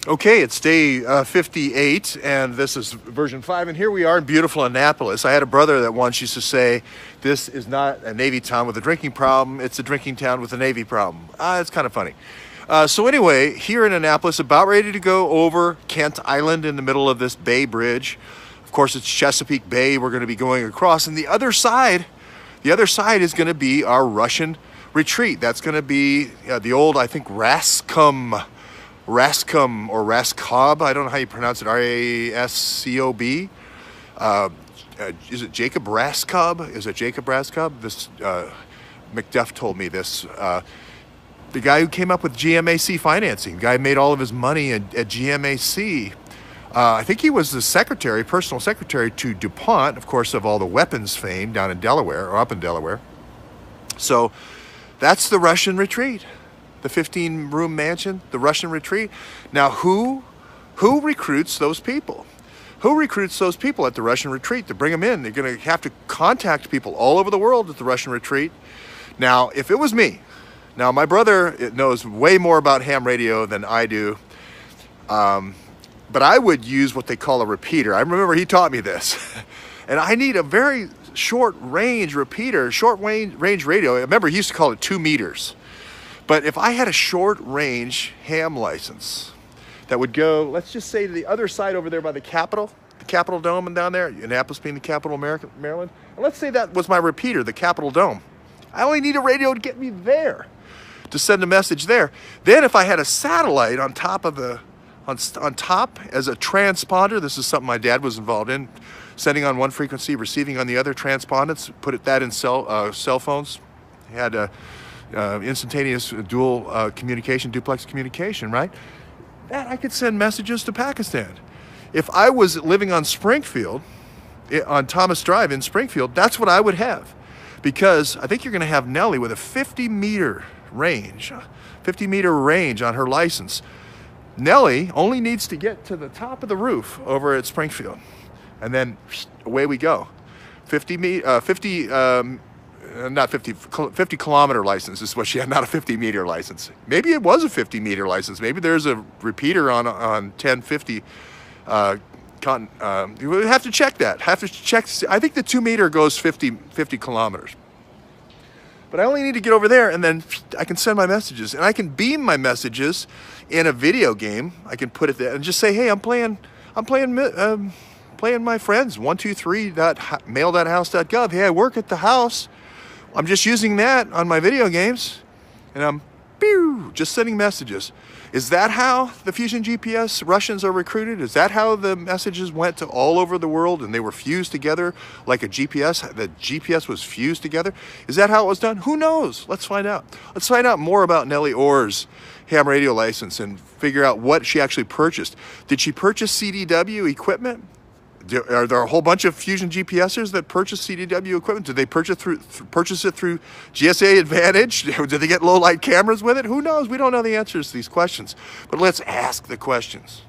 Okay, it's day 58, and this is version 5, and here we are in beautiful Annapolis. I had a brother that once used to say, this is not a Navy town with a drinking problem, it's a drinking town with a Navy problem. It's kind of funny. So anyway, here in Annapolis, about ready to go over Kent Island in the middle of this Bay Bridge. Of course, it's Chesapeake Bay we're going to be going across, and the other side is going to be our Russian retreat. That's going to be the old, I think, Rascom or Rascob, I don't know how you pronounce it, R-A-S-C-O-B. Is it Jacob Rascob? Is it Jacob Rascob? This, McDuff told me this. The guy who came up with GMAC financing, the guy who made all of his money at GMAC. I think he was the secretary, personal secretary to DuPont, of course, of all the weapons fame down in Delaware, or up in Delaware. So that's the Russian retreat. The 15-room mansion, the Russian retreat. Now, who recruits those people? Who recruits those people at the Russian retreat to bring them in? They're going to have to contact people all over the world at the Russian retreat. Now, if it was me, now my brother knows way more about ham radio than I do, but I would use what they call a repeater. I remember he taught me this. And I need a very short-range repeater, short-range radio. Remember, he used to call it 2 meters. But if I had a short-range ham license that would go, let's just say, to the other side over there by the Capitol Dome and down there, Annapolis being the capital of Maryland, and let's say that was my repeater, the Capitol Dome. I only need a radio to get me there, to send a message there. Then if I had a satellite on top of on top as a transponder, this is something my dad was involved in, sending on one frequency, receiving on the other transponders, that in cell phones. He had a instantaneous dual communication, duplex communication, right? That I could send messages to Pakistan. If I was living on Springfield, on Thomas Drive in Springfield, that's what I would have. Because I think you're going to have Nellie with a 50-meter range on her license. Nellie only needs to get to the top of the roof over at Springfield. And then away we go. 50 kilometer license is what she had, not a 50-meter license. Maybe it was a 50-meter license. Maybe there's a repeater on 1050. You would have to check that. I think the 2-meter goes 50 kilometers. But I only need to get over there, and then I can send my messages, and I can beam my messages in a video game. I can put it there and just say, "Hey, I'm playing my friends 123.mail.house.gov. Hey, I work at the house. I'm just using that on my video games, and I'm just sending messages." Is that how the Fusion GPS Russians are recruited? Is that how the messages went to all over the world and they were fused together like a GPS? The GPS was fused together? Is that how it was done? Who knows? Let's find out. Let's find out more about Nellie Orr's ham radio license and figure out what she actually purchased. Did she purchase CDW equipment? Are there a whole bunch of Fusion GPSers that purchase CDW equipment? Did they purchase it through GSA Advantage? Did they get low light cameras with it? Who knows? We don't know the answers to these questions. But let's ask the questions.